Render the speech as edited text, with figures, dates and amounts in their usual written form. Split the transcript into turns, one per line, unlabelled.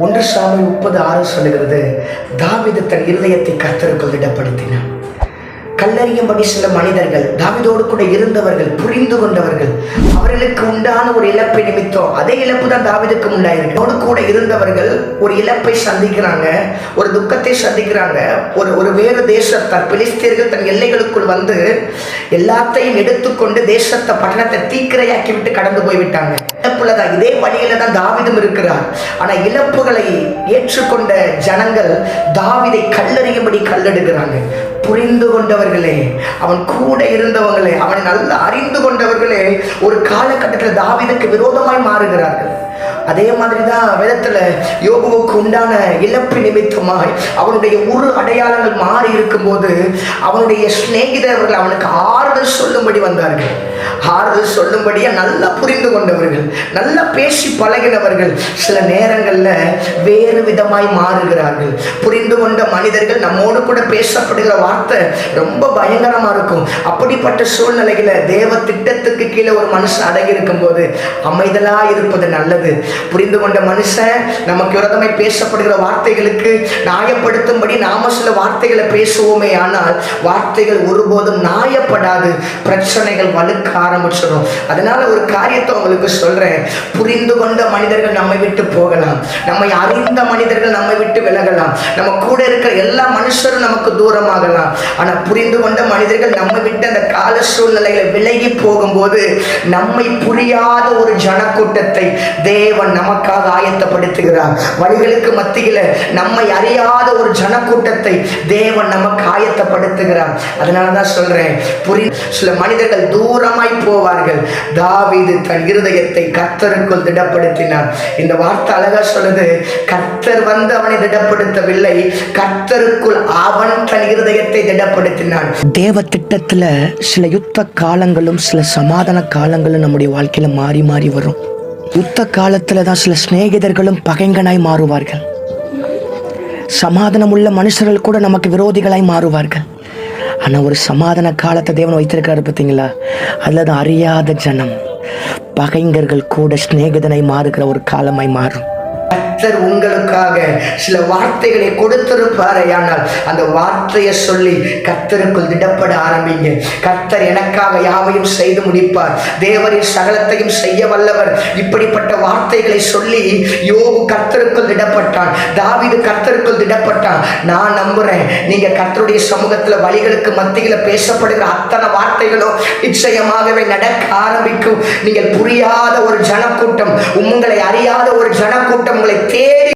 1 Samuel 30:6 சொல்லுகிறது, தாவீது தன் இருதயத்தை கர்த்தருக்குள் திடப்படுத்தினான். கல்லறியும்படி சில மனிதர்கள், தாவீதோடு கூட இருந்தவர்கள், புரிந்து கொண்டவர்கள், அவர்களுக்கு உண்டான ஒரு இழப்பை நிமித்தம், அதே இழப்பு தான் தாவீதுக்கும் உண்டாயிருக்கு. அவனோடு கூட இருந்தவர்கள் ஒரு இழப்பை சந்திக்கிறாங்க, ஒரு துக்கத்தை சந்திக்கிறாங்க. ஒரு வேறு தேசத்தார், பெலிஸ்தியர்கள் தன் எல்லைகளுக்குள் வந்து எல்லாத்தையும் எடுத்துக்கொண்டு தேசத்தை, பட்டணத்தை தீக்கிரையாக்கி விட்டு கடந்து போய்விட்டாங்க. இழப்புலதான், இதே வழியில தான் தாவீதும் இருக்கிறார். ஆனா இழப்புகளை ஏற்றுக்கொண்ட ஜனங்கள் தாவீதை கல்லறியும்படி கல்லெடுக்கிறாங்க. புரிந்து கொண்டவர்களே, அவன் கூட இருந்தவங்களே, அவனை நல்லா அறிந்து கொண்டவர்களே ஒரு காலகட்டத்தில் தாவீதுக்கு விரோதமாய் மாறுகிறார்கள். அதே மாதிரிதான் வேதத்துல யோபுவுக்கு உண்டான இழப்பு நிமித்தமாய் அவனுடைய உரு அடையாளங்கள் மாறி இருக்கும் போது அவனுடைய சிநேகிதர்கள் அவனுக்கு ஆறுதல் சொல்லும்படி வந்தார்கள். ஆறுதல் சொல்லும்படியா நல்லா புரிந்து கொண்டவர்கள், நல்லா பேசி பழகினவர்கள் சில நேரங்கள்ல வேறு விதமாய் மாறுகிறார்கள். புரிந்து கொண்ட மனிதர்கள் நம்மோடு கூட பேசப்படுகிற வார்த்தை ரொம்ப பயங்கரமா இருக்கும். அப்படிப்பட்ட சூழ்நிலையில தேவ திட்டத்துக்கு கீழே ஒரு மனுஷன் அடங்கி இருக்கும் போது அமைதலா இருப்பது நல்லது. புரிந்து கொண்ட மனுஷன் நமக்கு விரோதமாய் பேசப்படுகிற வார்த்தைகளுக்கு நியாயப்படுத்தும்படி நாம சில வார்த்தைகளை பேசுவோமே, ஆனால் வார்த்தைகள் ஒருபோதும் நியாயப்படாது, பிரச்சனைகள் வலுக்க ஆரம்பிச்சிடும். அதனால ஒரு காரியத்தை உங்களுக்கு சொல்றேன், புரிந்து கொண்ட மனிதர்கள் நம்மை விட்டு போகலாம், நம்மை அறிந்த மனிதர்கள் நம்மை விட்டு விலகலாம், நம்ம கூட இருக்கிற எல்லா மனுஷரும் நமக்கு தூரமாகலாம். ஆனா புரிந்து கொண்ட மனிதர்கள் நம்மை விட்டு அந்த கால சூழ்நிலையில விலகி போகும்போது நம்மை புரியாத ஒரு ஜனக்கூட்டத்தை தேவன் நமக்காக ஆயத்தப்படுத்துகிறார். வழிகளுக்கு மத்தியில நம்மை அறியாத ஒரு ஜனக்கூட்டத்தை தேவன் நமக்கு ஆயத்தப்படுத்துகிறார். அதனாலதான் சொல்றேன், சில மனிதர்கள் தூரமாய் போவார்கள். தாவீது தன் இருதயத்தை கர்த்தருக்குள் திடப்படுத்தினார். இந்த வார்த்தை அழகா சொல்லுது, கர்த்தர் வந்து அவனை திடப்படுத்தவில்லை, கர்த்தருக்குள் அவன் தன் இருதயத்தை திடப்படுத்தினான். தேவ திட்டத்துல சில யுத்த காலங்களும் சில சமாதான காலங்களும் நம்முடைய வாழ்க்கையில மாறி மாறி வரும். யுத்த காலத்துல தான் சில சிநேகிதர்களும் பகைங்கனாய் மாறுவார்கள். சமாதானம் உள்ள மனுஷர்கள் கூட நமக்கு விரோதிகளாய் மாறுவார்கள். ஆனா ஒரு சமாதான காலத்தை தேவன் வைத்திருக்காரு பார்த்தீங்களா, அதுலதான் அறியாத ஜனம், பகைங்கர்கள் கூட சிநேகிதனை மாறுகிற ஒரு காலமாய் மாறும். கர்த்தர் உங்களுக்காக சில வார்த்தைகளை கொடுத்திருப்பாரே, ஆனால் அந்த வார்த்தையை சொல்லி கர்த்தருக்குள் திடப்பட ஆரம்பிங்க. கர்த்தர் எனக்காக யாவையும் செய்து முடிப்பார், தேவரின் சகலத்தையும் செய்ய வல்லவர். இப்படிப்பட்ட வார்த்தைகளை சொல்லி யோபு கர்த்தருக்குள் திடப்பட்டான், தாவீது கர்த்தருக்குள் திடப்பட்டான். நான் நம்புறேன், நீங்க கர்த்தருடைய சமூகத்துல வழிகளுக்கு மத்தியில பேசப்படுகிற அத்தனை வார்த்தைகளும் நிச்சயமாகவே நடக்க ஆரம்பிக்கும். நீங்கள் புரியாத ஒரு ஜனக்கூட்டம், உங்களை அறியாத ஒரு ஜனக்கூட்டம் உங்களை தேடி